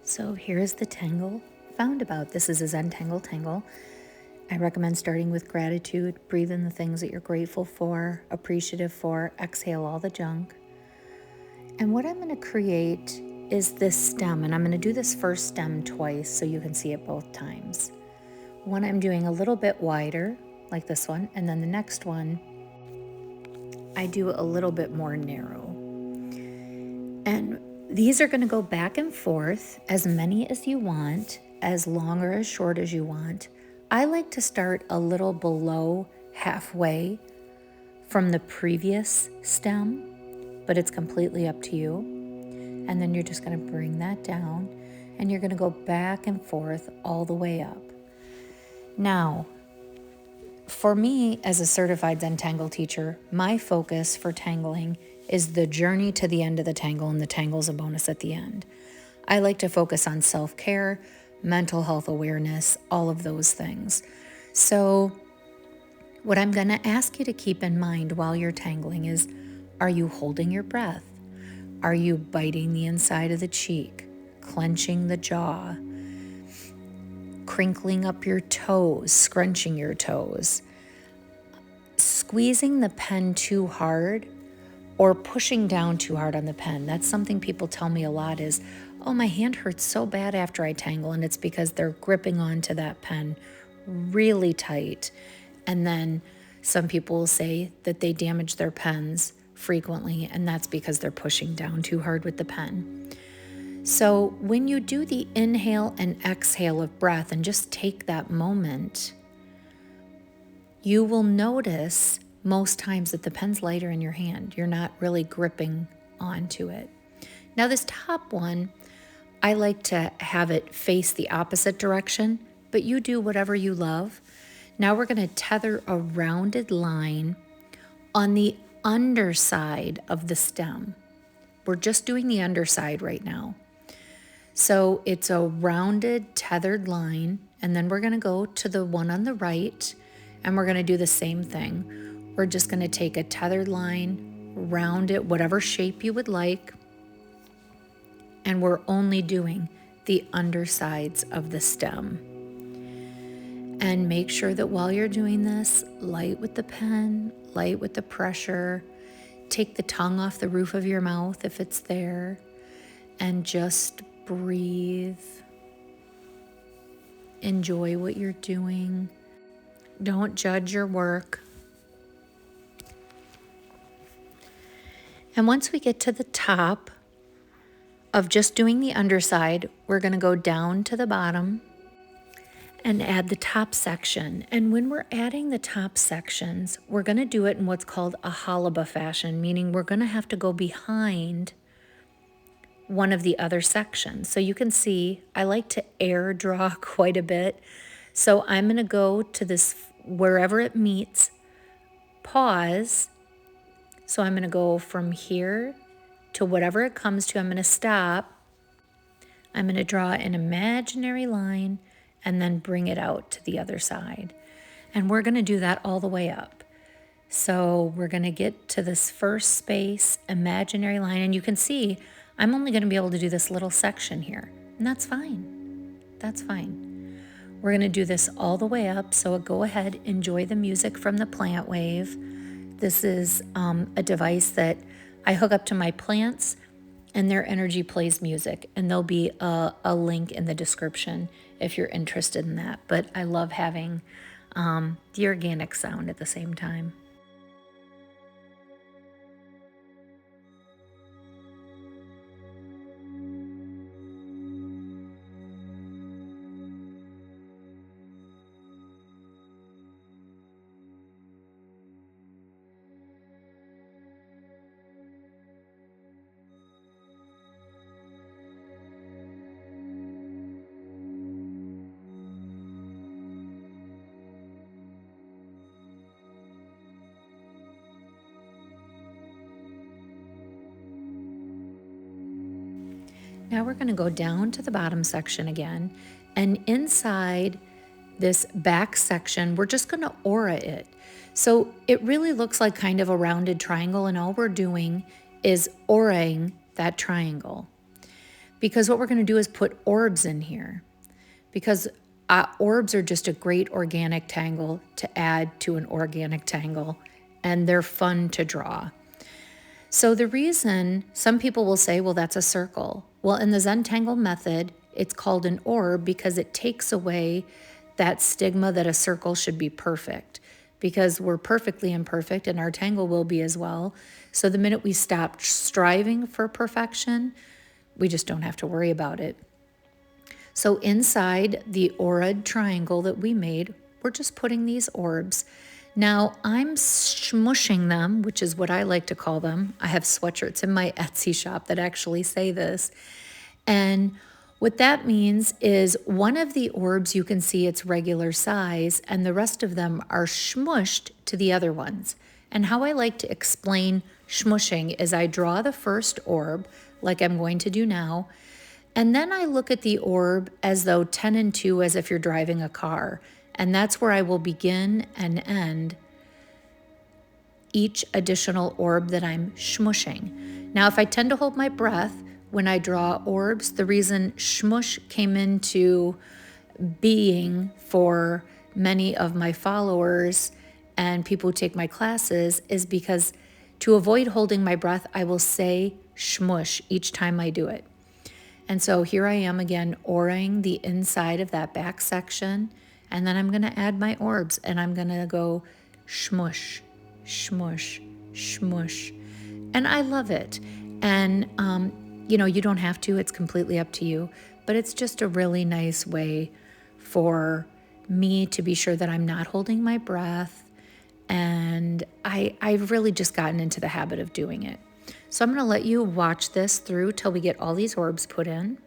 So here's the tangle foundabout. This is a Zentangle tangle. I recommend starting with gratitude. Breathe in the things that you're grateful for, appreciative for, exhale all the junk. And what I'm going to create is this stem, and I'm going to do this first stem twice so you can see it both times. One I'm doing a little bit wider, like this one, and then the next one I do a little bit more narrow. And these are going to go back and forth, as many as you want, as long or as short as you want. I like to start a little below halfway from the previous stem, but it's completely up to you. And then you're just going to bring that down, and you're going to go back and forth all the way up. Now, for me, as a certified Zentangle teacher, my focus for tangling is the journey to the end of the tangle, and the tangle's a bonus at the end. I like to focus on self-care, mental health awareness, all of those things. So what I'm going to ask you to keep in mind while you're tangling is, are you holding your breath? Are you biting the inside of the cheek, clenching the jaw, crinkling up your toes, scrunching your toes, squeezing the pen too hard, or pushing down too hard on the pen? That's something people tell me a lot is, oh, my hand hurts so bad after I tangle, and it's because they're gripping onto that pen really tight. And then some people will say that they damage their pens frequently, and that's because they're pushing down too hard with the pen. So when you do the inhale and exhale of breath and just take that moment, you will notice most times that the pen's lighter in your hand. You're not really gripping onto it. Now this top one, I like to have it face the opposite direction, but you do whatever you love. Now we're going to tether a rounded line on the underside of the stem. We're just doing the underside right now. So it's a rounded tethered line, and then we're going to go to the one on the right, and we're going to do the same thing. We're just going to take a tethered line, round it whatever shape you would like, and we're only doing the undersides of the stem. And make sure that while you're doing this, light with the pen, light with the pressure, take the tongue off the roof of your mouth if it's there, and just breathe. Enjoy what you're doing. Don't judge your work. And once we get to the top of just doing the underside, we're going to go down to the bottom and add the top section. And when we're adding the top sections, we're going to do it in what's called a halaba fashion, meaning we're going to have to go behind one of the other sections. So you can see I like to air draw quite a bit. So I'm going to go to this wherever it meets, pause. So I'm going to go from here to whatever it comes to. I'm going to stop. I'm going to draw an imaginary line and then bring it out to the other side. And we're going to do that all the way up. So we're going to get to this first space, imaginary line, and you can see I'm only going to be able to do this little section here, and that's fine. That's fine. We're going to do this all the way up, so go ahead, enjoy the music from the plant wave. This is a device that I hook up to my plants, and their energy plays music, and there'll be a link in the description if you're interested in that. But I love having the organic sound at the same time. Now we're going to go down to the bottom section again, and inside this back section, we're just going to aura it. So it really looks like kind of a rounded triangle, and all we're doing is auraing that triangle. because what we're going to do is put orbs in here, because orbs are just a great organic tangle to add to an organic tangle, and they're fun to draw. So the reason some people will say, well, that's a circle. Well, in the Zentangle method, it's called an orb because it takes away that stigma that a circle should be perfect, because we're perfectly imperfect and our tangle will be as well. So the minute we stop striving for perfection, we just don't have to worry about it. So inside the orid triangle that we made, we're just putting these orbs. Now I'm smooshing them, which is what I like to call them. I have sweatshirts in my Etsy shop that actually say this. And what that means is one of the orbs, you can see its regular size, and the rest of them are smooshed to the other ones. And how I like to explain smooshing is I draw the first orb, like I'm going to do now, and then I look at the orb as though 10 and 2, as if you're driving a car. And that's where I will begin and end each additional orb that I'm smooshing. Now, if I tend to hold my breath when I draw orbs, the reason smoosh came into being for many of my followers and people who take my classes is because to avoid holding my breath, I will say smoosh each time I do it. And so here I am again, oring the inside of that back section. And then I'm going to add my orbs and I'm going to go smoosh, smoosh, smoosh. And I love it. And, you don't have to, it's completely up to you, but it's just a really nice way for me to be sure that I'm not holding my breath. And I've really just gotten into the habit of doing it. So I'm going to let you watch this through till we get all these orbs put in.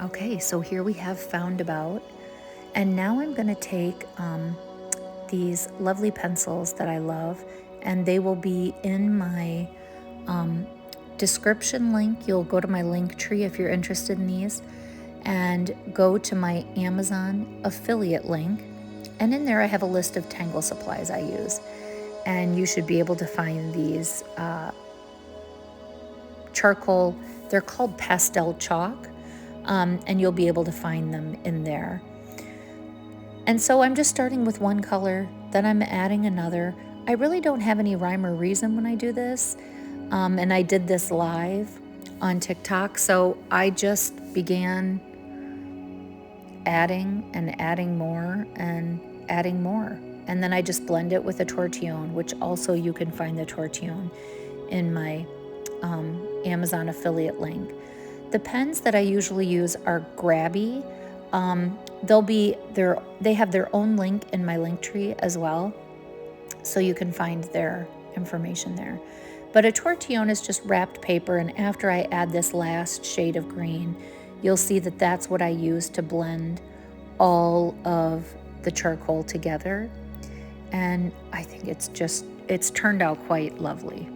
Okay, so here we have foundabout. And now I'm going to take these lovely pencils that I love, and they will be in my description link. You'll go to my link tree if you're interested in these, and go to my Amazon affiliate link. And in there I have a list of tangle supplies I use. And you should be able to find these charcoal, they're called pastel chalk, and you'll be able to find them in there. And so I'm just starting with one color, then I'm adding another. I really don't have any rhyme or reason when I do this. And I did this live on TikTok, so I just began adding and adding more and adding more. And then I just blend it with a tortillon, which also you can find the tortillon in my Amazon affiliate link. The pens that I usually use are Grabby. They have their own link in my link tree as well, so you can find their information there. But a tortillon is just wrapped paper, and after I add this last shade of green, you'll see that that's what I use to blend all of the charcoal together. And I think it's turned out quite lovely.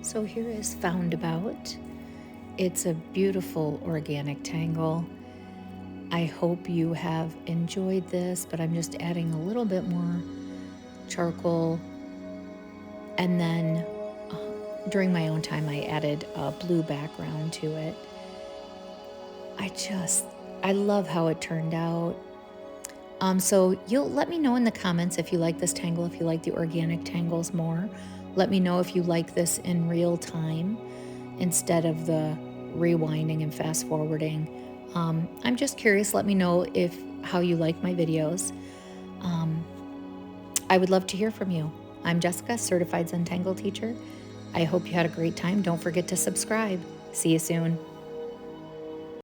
So here is Foundabout. It's a beautiful organic tangle. I hope you have enjoyed this, but I'm just adding a little bit more charcoal. And then during my own time, I added a blue background to it. I love how it turned out. So you'll let me know in the comments if you like this tangle, if you like the organic tangles more. Let me know if you like this in real time instead of the rewinding and fast forwarding. I'm just curious. Let me know how you like my videos. I would love to hear from you. I'm Jessica, certified Zentangle teacher. I hope you had a great time. Don't forget to subscribe. See you soon.